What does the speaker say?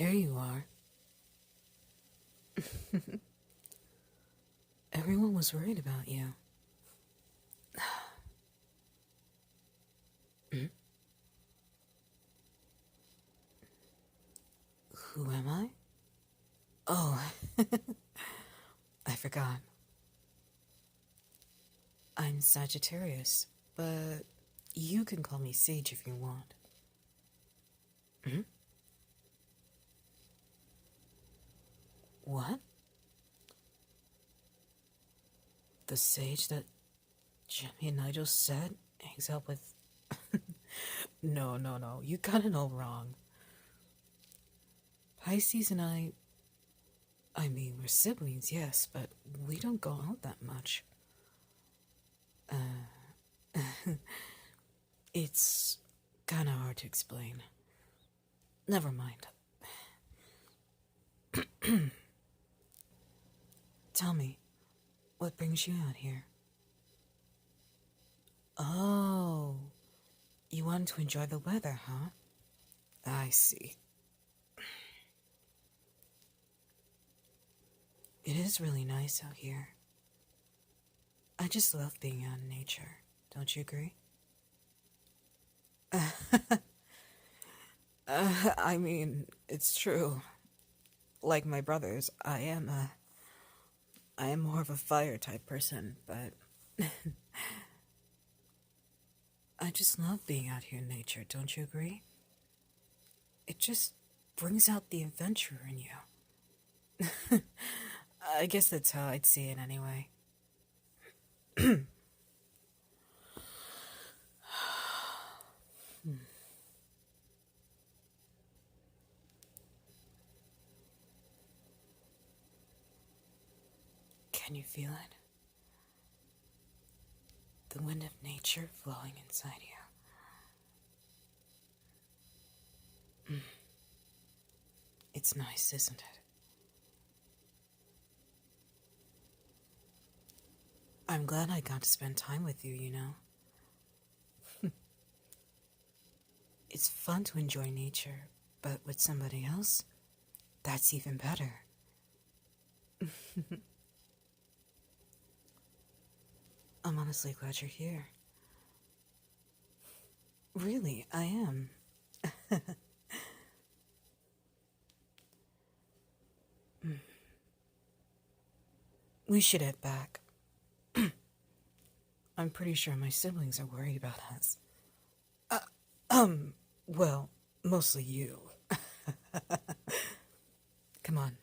There you are. Everyone was worried about you. Who am I? Oh, I forgot. I'm Sagittarius, but you can call me Sage if you want. What? The sage that Jimmy and Nigel said hangs out with... No, you got it all wrong. Pisces and I mean, we're siblings, yes, but we don't go out that much. It's kinda hard to explain. Never mind. Tell me, what brings you out here? Oh, you want to enjoy the weather, huh? I see. It is really nice out here. I just love being out in nature. Don't you agree? I mean, it's true. Like my brothers, I am more of a fire type person, but I just love being out here in nature, don't you agree? It just brings out the adventurer in you. I guess that's how I'd see it anyway. Can you feel it? The wind of nature flowing inside you. It's nice, isn't it? I'm glad I got to spend time with you, you know? It's fun to enjoy nature, but with somebody else, that's even better. I'm honestly glad you're here. Really, I am. We should head back. I'm pretty sure my siblings are worried about us. Well, mostly you. Come on,